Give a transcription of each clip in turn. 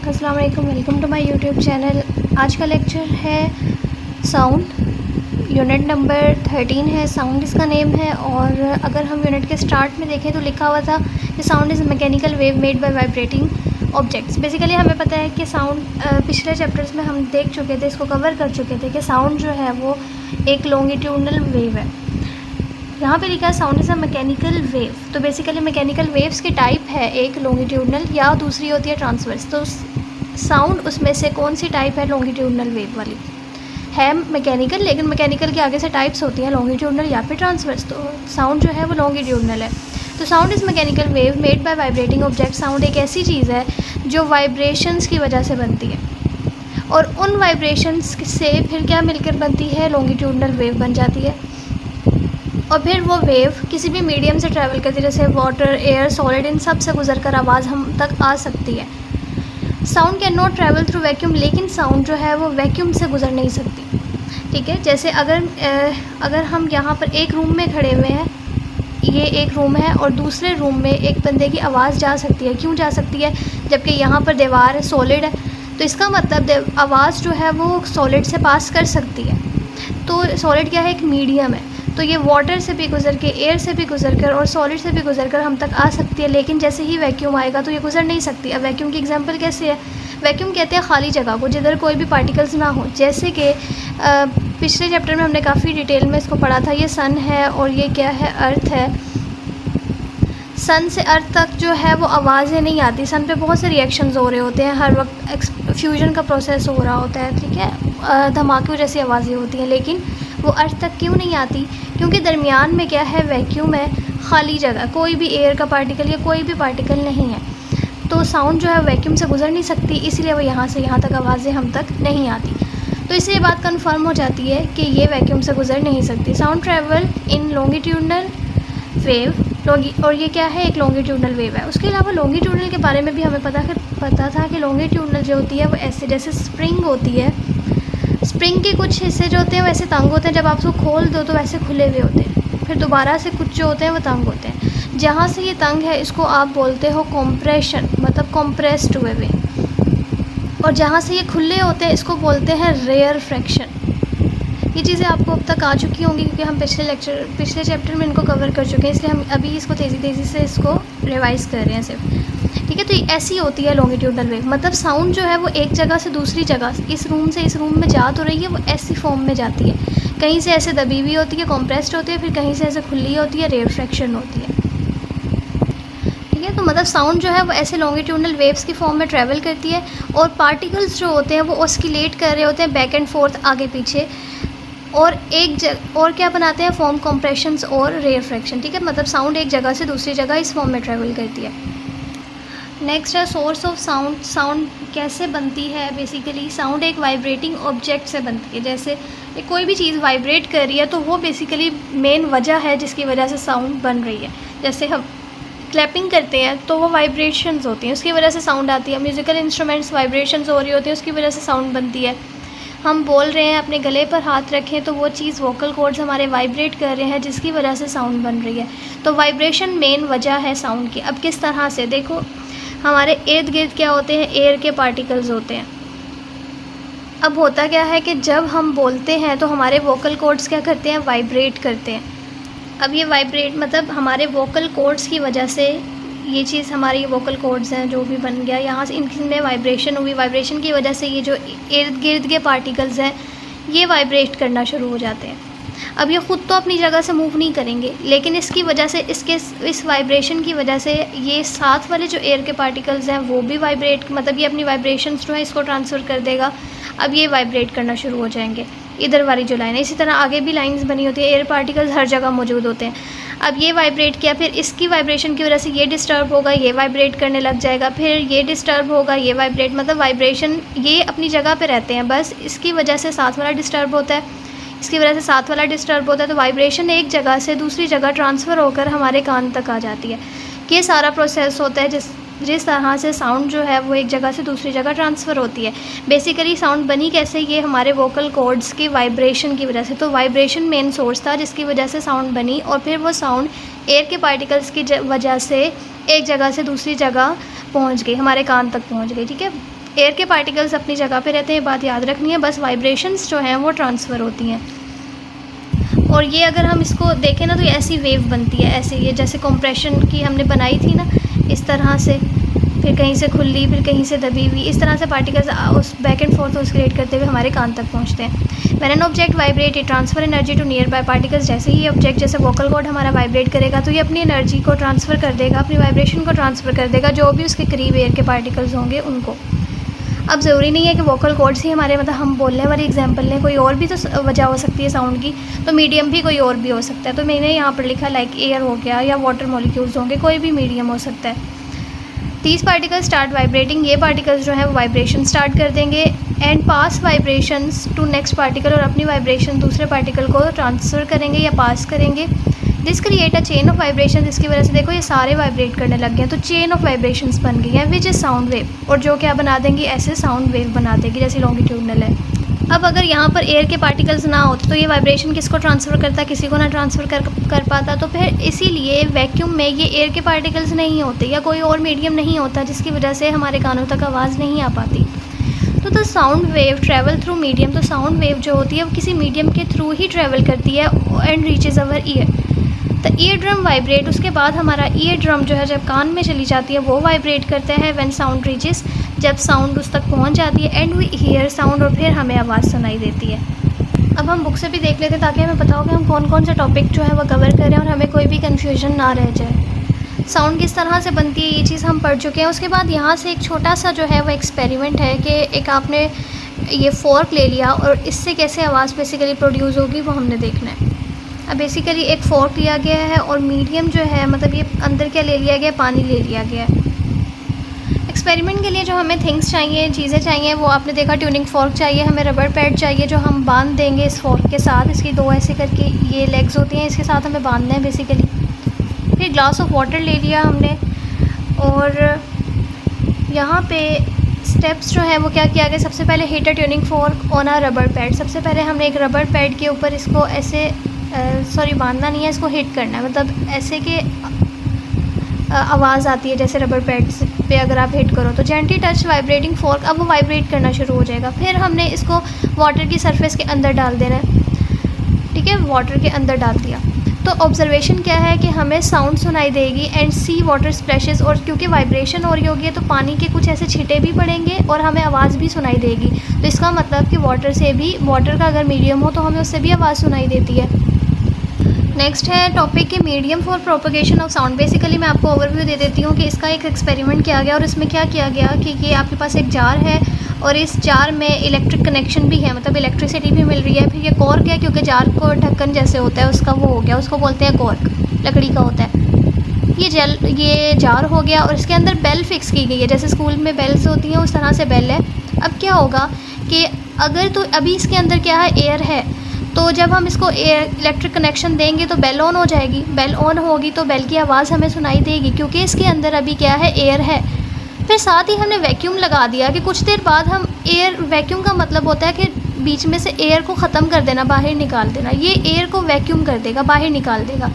अस्सलाम वालेकुम, welcome to my YouTube channel. आज का लेक्चर है साउंड, यूनिट नंबर 13 है, साउंड इसका नेम है। और अगर हम यूनिट के स्टार्ट में देखें तो लिखा हुआ था कि sound is mechanical wave made by vibrating objects. Basically हमें पता है कि साउंड पिछले चैप्टर्स में हम देख चुके थे, इसको कवर कर चुके थे कि साउंड जो है वो एक लॉन्गिट्यूडनल वेव है। यहाँ पे लिखा है sound is a mechanical wave. तो बेसिकली मैकेनिकल वेव्स की टाइप है एक लॉन्गिट्यूडनल या दूसरी होती है ट्रांसवर्स। तो साउंड उसमें से कौन सी टाइप है? लॉन्गिट्यूडनल वेव वाली है मैकेनिकल, लेकिन मैकेनिकल के आगे से टाइप्स होती हैं लॉन्गिट्यूडनल या फिर ट्रांसवर्स। तो साउंड जो है वो लॉन्गिट्यूडनल है। तो sound is mechanical wave made by vibrating object. Sound एक ऐसी चीज़ है जो वाइब्रेशंस की वजह से बनती है, और उन वाइब्रेशंस से फिर क्या मिलकर बनती है? लॉन्गिट्यूडनल वेव बन जाती है। और फिर वो वेव किसी भी मीडियम से ट्रैवल करती है, जैसे वाटर, एयर, सॉलिड, इन सब से गुजर कर आवाज़ हम तक आ सकती है। Sound can not travel through vacuum, लेकिन साउंड जो है वो वैक्यूम से गुजर नहीं सकती। ठीक है, जैसे अगर हम यहाँ पर एक रूम में खड़े हुए हैं, ये एक रूम है और दूसरे रूम में एक बंदे की आवाज़ जा सकती है। क्यों जा सकती है? जबकि यहाँ पर दीवार है, सॉलिड है, तो इसका मतलब आवाज़ जो है वो सॉलिड से पास कर सकती है। तो सॉलिड क्या है? एक मीडियम है। तो ये वाटर से भी गुजर के, एयर से भी गुजर कर और सॉलिड से भी गुजर कर हम तक आ सकती है, लेकिन जैसे ही वैक्यूम आएगा तो ये गुजर नहीं सकती। अब वैक्यूम की एग्जांपल कैसे है? वैक्यूम कहते हैं खाली जगह को जिधर कोई भी पार्टिकल्स ना हो। जैसे कि पिछले चैप्टर में हमने काफ़ी डिटेल में इसको पढ़ा था। ये सन है और ये क्या है? अर्थ है। सन से अर्थ तक जो है वो आवाज़ें नहीं आती। सन पे बहुत से रिएक्शंस हो रहे होते हैं, हर वक्त फ्यूजन का प्रोसेस हो रहा होता है, ठीक है, धमाके जैसी आवाज़ें होती हैं, लेकिन वो अर्थ तक क्यों नहीं आती? क्योंकि दरमियान में क्या है? वैक्यूम है, खाली जगह, कोई भी एयर का पार्टिकल या कोई भी पार्टिकल नहीं है। तो साउंड जो है वैक्यूम से गुजर नहीं सकती, इसलिए वो यहाँ से यहाँ तक आवाज़ें हम तक नहीं आती। तो इससे ये बात कंफर्म हो जाती है कि ये वैक्यूम से गुजर नहीं सकती। Sound travel in longitudinal wave, और ये क्या है? एक लॉन्गिट्यूडनल वेव है। उसके अलावा लॉन्गिट्यूडनल के बारे में भी हमें पता था कि लॉन्गिट्यूडनल जो होती है वो ऐसे, जैसे स्प्रिंग होती है, स्प्रिंग के कुछ हिस्से जो होते हैं वैसे तंग होते हैं, जब आप उसको खोल दो तो वैसे खुले हुए होते हैं, फिर दोबारा से कुछ जो होते हैं वो तंग होते हैं। जहाँ से ये तंग है इसको आप बोलते हो कॉम्प्रेशन, मतलब कॉम्प्रेस्ड हुए। और जहाँ से ये खुले होते हैं इसको बोलते हैं रेयर फ्रैक्शन। ये चीज़ें आपको अब तक आ चुकी होंगी क्योंकि हम पिछले चैप्टर में इनको कवर कर चुके हैं, इसलिए हम अभी इसको तेज़ी से इसको रिवाइज़ कर रहे हैं सिर्फ। ठीक है, तो ऐसी होती है लॉन्गिट्यूडनल वेव। मतलब साउंड जो है वो एक जगह से दूसरी जगह, इस रूम से इस रूम में जा तो रही है, वो ऐसी फॉर्म में जाती है। कहीं से ऐसे दबी हुई होती है, कॉम्प्रेस्ड होती है, फिर कहीं से ऐसे खुली होती है, रेयर फ्रैक्शन होती है। ठीक है, तो मतलब साउंड जो है वो ऐसे लॉन्गिट्यूडनल वेव्स की फॉर्म में ट्रैवल करती है, और पार्टिकल्स जो होते हैं वो ऑस्किलेट कर रहे होते हैं बैक एंड फोर्थ, आगे पीछे, और और क्या बनाते हैं? फॉर्म कॉम्प्रेशंस और रेयर फ्रैक्शन। ठीक है, मतलब साउंड एक जगह से दूसरी जगह इस फॉर्म में ट्रैवल करती है। नेक्स्ट है सोर्स ऑफ साउंड। साउंड कैसे बनती है? बेसिकली साउंड एक वाइब्रेटिंग ऑब्जेक्ट से बनती है। जैसे कोई भी चीज़ वाइब्रेट कर रही है तो वो बेसिकली मेन वजह है जिसकी वजह से साउंड बन रही है। जैसे हम क्लैपिंग करते हैं तो वो वाइब्रेशंस होती हैं, उसकी वजह से साउंड आती है। म्यूज़िकल इंस्ट्रूमेंट्स वाइब्रेशंस हो रही होती है, उसकी वजह से साउंड बनती है। हम बोल रहे हैं, अपने गले पर हाथ रखें तो वो चीज़, वोकल कॉर्ड्स हमारे वाइब्रेट कर रहे हैं जिसकी वजह से साउंड बन रही है। तो वाइब्रेशन मेन वजह है साउंड की। अब किस तरह से? देखो, हमारे इर्द गिर्द क्या होते हैं? एयर के पार्टिकल्स होते हैं। अब होता क्या है कि जब हम बोलते हैं तो हमारे वोकल कॉर्ड्स क्या करते हैं? वाइब्रेट करते हैं। अब ये वाइब्रेट मतलब हमारे वोकल कॉर्ड्स की वजह से ये चीज़, हमारी वोकल कॉर्ड्स हैं जो भी बन गया, यहाँ से इनमें वाइब्रेशन हुई, वाइब्रेशन की वजह से ये जो इर्द गिर्द के पार्टिकल्स हैं ये वाइब्रेट करना शुरू हो जाते हैं। अब ये ख़ुद तो अपनी जगह से मूव नहीं करेंगे, लेकिन इसकी वजह से, इस वाइब्रेशन की वजह से ये साथ वाले जो एयर के पार्टिकल्स हैं वो भी वाइब्रेट, मतलब ये अपनी वाइब्रेशंस जो है इसको ट्रांसफ़र कर देगा। अब ये वाइब्रेट करना शुरू हो जाएंगे, इधर वाली जो लाइन है। इसी तरह आगे भी लाइंस बनी होती है, एयर पार्टिकल्स हर जगह मौजूद होते हैं। अब ये वाइब्रेट किया, फिर इसकी वाइब्रेशन की वजह से ये डिस्टर्ब होगा, ये वाइब्रेट करने लग जाएगा, फिर ये डिस्टर्ब होगा, ये वाइब्रेट, मतलब वाइब्रेशन ये अपनी जगह पे रहते हैं, बस इसकी वजह से साथ वाला डिस्टर्ब होता है, इसकी वजह से साथ वाला डिस्टर्ब होता है। तो वाइब्रेशन एक जगह से दूसरी जगह ट्रांसफ़र होकर हमारे कान तक आ जाती है। ये सारा प्रोसेस होता है जिस तरह से साउंड जो है वो एक जगह से दूसरी जगह ट्रांसफ़र होती है। बेसिकली साउंड बनी कैसे? ये हमारे वोकल कॉर्ड्स की वाइब्रेशन की वजह से। तो वाइब्रेशन मेन सोर्स था जिसकी वजह से साउंड बनी, और फिर वो साउंड एयर के पार्टिकल्स की वजह से एक जगह से दूसरी जगह पहुंच गई, हमारे कान तक पहुंच गई। ठीक है, एयर के पार्टिकल्स अपनी जगह पे रहते हैं, बात याद रखनी है, बस वाइब्रेशंस जो हैं वो ट्रांसफ़र होती हैं। और ये अगर हम इसको देखें ना तो ये ऐसी वेव बनती है, ऐसे ये जैसे कंप्रेशन की हमने बनाई थी ना, इस तरह से, फिर कहीं से खुली, फिर कहीं से दबी हुई, इस तरह से पार्टिकल्स उस बैक एंड फोर्थ ऑसिलेट करते हुए हमारे कान तक पहुंचते हैं। When an object vibrate it transfer energy to nearby particles. जैसे ही ऑब्जेक्ट, जैसे वोकल कॉर्ड हमारा वाइब्रेट करेगा तो ये अपनी एनर्जी को ट्रांसफ़र कर देगा, अपनी वाइब्रेशन को ट्रांसफ़र कर देगा जो भी उसके करीब एयर के पार्टिकल्स होंगे उनको। अब ज़रूरी नहीं है कि वोकल कॉर्ड्स ही हमारे, मतलब हम बोलने वाली एग्जांपल लें, कोई और भी तो वजह हो सकती है साउंड की, तो मीडियम भी कोई और भी हो सकता है। तो मैंने यहाँ पर लिखा लाइक एयर हो गया या वाटर मॉलिक्यूल्स होंगे, कोई भी मीडियम हो सकता है। दीज पार्टिकल्स स्टार्ट वाइब्रेटिंग, ये पार्टिकल्स जो है वो वाइब्रेशन स्टार्ट कर देंगे and pass vibrations to next particle, और अपनी वाइब्रेशन दूसरे पार्टिकल को ट्रांसफ़र करेंगे या पास करेंगे। This create a chain of vibration, जिसकी वजह से देखो ये सारे वाइब्रेट करने लग गए हैं, तो चेन ऑफ वाइब्रेशंस बन गई है विच इज़ साउंड वेव, और जो क्या बना देंगी, ऐसे साउंड वेव बना देगी जैसे लॉन्गिट्यूडनल है। अब अगर यहाँ पर एयर के पार्टिकल्स ना होते तो ये वाइब्रेशन किसको ट्रांसफ़र करता, किसी को ना ट्रांसफ़र कर पाता, तो फिर इसीलिए वैक्यूम में ये एयर के पार्टिकल्स नहीं होते या कोई और मीडियम नहीं होता जिसकी वजह से हमारे कानों तक आवाज़ नहीं आ पाती। तो the sound wave travel through medium, तो साउंड वेव जो होती है वो किसी मीडियम के थ्रू ही ट्रैवल करती है and reaches our year. The ear drum vibrate, उसके बाद हमारा ईयर ड्रम जो है जब कान में चली जाती है वो वाइब्रेट करता है व्हेन साउंड रीचेस, जब साउंड उस तक पहुंच जाती है एंड वी हियर साउंड, और फिर हमें आवाज़ सुनाई देती है। अब हम बुक से भी देख लेते हैं ताकि हमें पता हो कि हम कौन कौन से टॉपिक जो है वो कवर करें और हमें कोई भी कन्फ्यूजन ना रह जाए। साउंड किस तरह से बनती है ये चीज़ हम पढ़ चुके हैं। उसके बाद यहाँ से एक छोटा सा जो है वो एक्सपेरिमेंट है कि एक आपने ये फोर्क ले लिया और इससे कैसे आवाज़ बेसिकली प्रोड्यूस होगी वो हमने देखना है। अब बेसिकली एक फोर्क लिया गया है और मीडियम जो है, मतलब ये अंदर क्या ले लिया गया, पानी ले लिया गया है। एक्सपेरिमेंट के लिए जो हमें थिंग्स चाहिए, चीज़ें चाहिए, वो आपने देखा ट्यूनिंग फोर्क चाहिए, हमें रबर पैड चाहिए जो हम बांध देंगे इस फोर्क के साथ, इसकी दो ऐसे करके ये लेग्स होती हैं, इसके साथ हमें बांधना है बेसिकली। फिर ग्लास ऑफ वाटर ले लिया हमने, और यहाँ पे स्टेप्स जो है वो क्या किया गया, सबसे पहले heat a tuning fork on a rubber pad. सबसे पहले हमने एक रबर पैड के ऊपर इसको ऐसे बांधना नहीं है, इसको हिट करना है, मतलब ऐसे कि आवाज़ आती है जैसे रबर पैड पे अगर आप हिट करो तो। जेंटली टच वाइब्रेटिंग फोर्क, अब वो वाइब्रेट करना शुरू हो जाएगा। फिर हमने इसको वाटर की सरफेस के अंदर डाल देना है, ठीक है, वाटर के अंदर डाल दिया। तो ऑब्जर्वेशन क्या है कि हमें साउंड सुनाई देगी एंड सी वाटर स्प्लैशेस, और क्योंकि वाइब्रेशन हो रही होगी तो पानी के कुछ ऐसे छींटे भी पड़ेंगे और हमें आवाज़ भी सुनाई देगी। तो इसका मतलब कि वाटर से भी, वाटर का अगर मीडियम हो तो हमें उससे भी आवाज़ सुनाई देती है। नेक्स्ट है टॉपिक के medium for propagation of sound. Basically मैं आपको ओवरव्यू दे देती हूँ कि इसका एक एक्सपेरिमेंट किया गया और इसमें क्या किया गया कि ये आपके पास एक जार है और इस जार में इलेक्ट्रिक कनेक्शन भी है, मतलब इलेक्ट्रिसिटी भी मिल रही है। फिर ये कॉर्क है, क्योंकि जार को ढक्कन जैसे होता है उसका वो हो गया, उसको बोलते हैं कॉर्क, लकड़ी का होता है। ये जार हो गया और इसके अंदर बेल फिक्स की गई है, जैसे स्कूल में बेल्स होती हैं उस तरह से बेल है। अब क्या होगा कि अगर तो अभी इसके अंदर क्या है, एयर है, तो जब हम इसको इलेक्ट्रिक कनेक्शन देंगे तो बेल ऑन हो जाएगी। बेल ऑन होगी तो बेल की आवाज़ हमें सुनाई देगी क्योंकि इसके अंदर अभी क्या है, एयर है। फिर साथ ही हमने वैक्यूम लगा दिया कि कुछ देर बाद हम एयर, वैक्यूम का मतलब होता है कि बीच में से एयर को ख़त्म कर देना, बाहर निकाल देना। ये एयर को वैक्यूम कर देगा, बाहर निकाल देगा।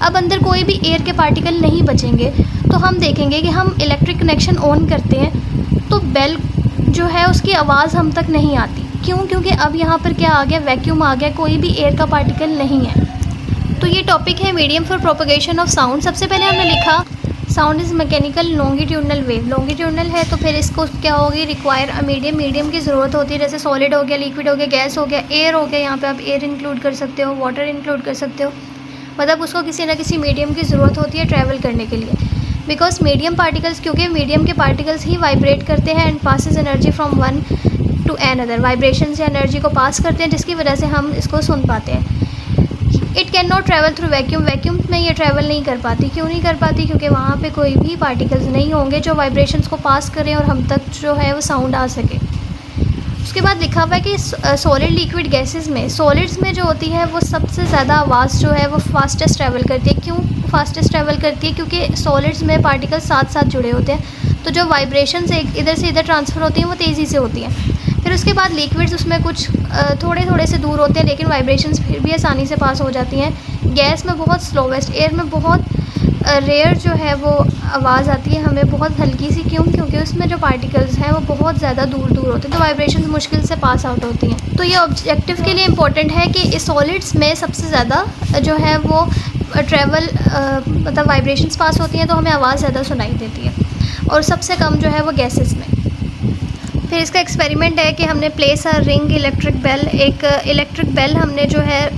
अब अंदर कोई भी एयर के पार्टिकल नहीं बचेंगे। तो हम देखेंगे कि हम इलेक्ट्रिक कनेक्शन ऑन करते हैं तो बेल जो है उसकी आवाज़ हम तक नहीं आती। क्यों? क्योंकि अब यहाँ पर क्या आ गया, वैक्यूम आ गया, कोई भी एयर का पार्टिकल नहीं है। तो ये टॉपिक है medium for propagation of sound. सबसे पहले हमने लिखा sound is mechanical longitudinal wave. Longitudinal है तो फिर इसको क्या होगी, रिक्वायर अ मीडियम। मीडियम की ज़रूरत होती है, जैसे सॉलिड हो गया, लिक्विड हो गया, गैस हो गया, एयर हो गया। यहाँ पे आप एयर इंक्लूड कर सकते हो, वाटर इंक्लूड कर सकते हो, मतलब उसको किसी ना किसी मीडियम की ज़रूरत होती है ट्रैवल करने के लिए। बिकॉज मीडियम पार्टिकल्स, क्योंकि मीडियम के पार्टिकल्स ही वाइब्रेट करते हैं and passes energy from one two another. Vibration से एनर्जी को पास करते हैं जिसकी वजह से हम इसको सुन पाते हैं। It can not travel through vacuum. Vacuum में ये ट्रैवल नहीं कर पाती। क्यों नहीं कर पाती? क्योंकि वहाँ पे कोई भी पार्टिकल्स नहीं होंगे जो वाइब्रेशंस को पास करें और हम तक जो है वो साउंड आ सके। उसके बाद लिखा हुआ है कि सॉलिड लिक्विड गैसेस में, सॉलिड्स में जो होती है वो सबसे ज़्यादा आवाज़ जो है वो फास्टेस्ट ट्रैवल करती है। क्यों फास्टेस्ट ट्रैवल करती है? क्योंकि सॉलिड्स में पार्टिकल्स साथ साथ जुड़े होते हैं, तो जो वाइब्रेशंस इधर से इधर ट्रांसफ़र होती हैं वो तेज़ी से होती हैं। फिर उसके बाद लिक्विड्स, उसमें कुछ थोड़े थोड़े से दूर होते हैं लेकिन वाइब्रेशंस फिर भी आसानी से पास हो जाती हैं। गैस में बहुत स्लोवेस्ट, एयर में बहुत रेयर जो है वो आवाज़ आती है हमें, बहुत हल्की सी। क्यों? क्योंकि उसमें जो पार्टिकल्स हैं वो बहुत ज़्यादा दूर दूर होते हैं, तो वाइब्रेशंस मुश्किल से पास आउट होती हैं। तो ये ऑब्जेक्टिव के लिए इम्पोर्टेंट है कि इस सॉलिड्स में सबसे ज़्यादा जो है वो ट्रैवल मतलब वाइब्रेशंस पास होती हैं, तो हमें आवाज़ ज़्यादा सुनाई देती है, और सबसे कम जो है वो गैसेस में। फिर इसका एक्सपेरिमेंट है कि हमने place a ring electric bell, एक इलेक्ट्रिक बेल हमने जो है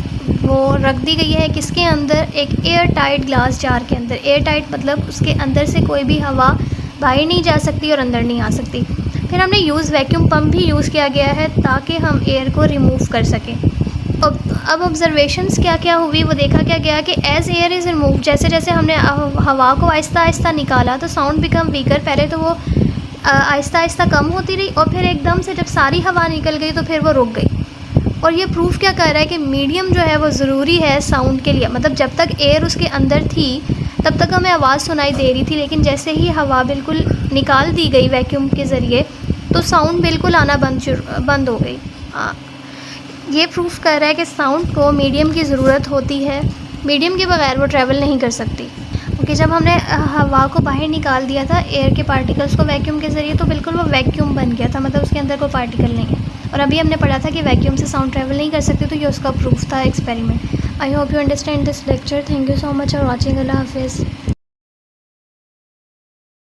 वो रख दी गई है किसके अंदर, एक एयर टाइट ग्लास जार के अंदर। एयर टाइट मतलब उसके अंदर से कोई भी हवा बाहर नहीं जा सकती और अंदर नहीं आ सकती। फिर हमने वैक्यूम पंप भी यूज़ किया गया है ताकि हम एयर को रिमूव कर सकें। अब ऑब्जर्वेशंस क्या क्या हुई वो देखा क्या गया कि एज़ एयर इज़ रिमूव, जैसे जैसे हमने हवा को आहिस्ता आहिस्ता निकाला तो साउंड बिकम वीकर। पहले तो वो आहिस्ता आहिस्ता कम होती रही, और फिर एकदम से जब सारी हवा निकल गई तो फिर वो रुक गई। और ये प्रूफ क्या कर रहा है कि मीडियम जो है वो ज़रूरी है साउंड के लिए। मतलब जब तक एयर उसके अंदर थी तब तक हमें आवाज़ सुनाई दे रही थी, लेकिन जैसे ही हवा बिल्कुल निकाल दी गई वैक्यूम के ज़रिए तो साउंड बिल्कुल आना बंद हो गई। ये प्रूफ कर रहा है कि साउंड को मीडियम की ज़रूरत होती है, मीडियम के बगैर वो ट्रैवल नहीं कर सकती। क्योंकि जब हमने हवा को बाहर निकाल दिया था एयर के पार्टिकल्स को वैक्यूम के ज़रिए, तो बिल्कुल वो वैक्यूम बन गया था, मतलब उसके अंदर कोई पार्टिकल नहीं है। और अभी हमने पढ़ा था कि वैक्यूम से साउंड ट्रैवल नहीं कर सकती, तो ये उसका प्रूफ था experiment. I hope you understand this lecture. Thank you so much for watching. अल्लाह हाफिज़।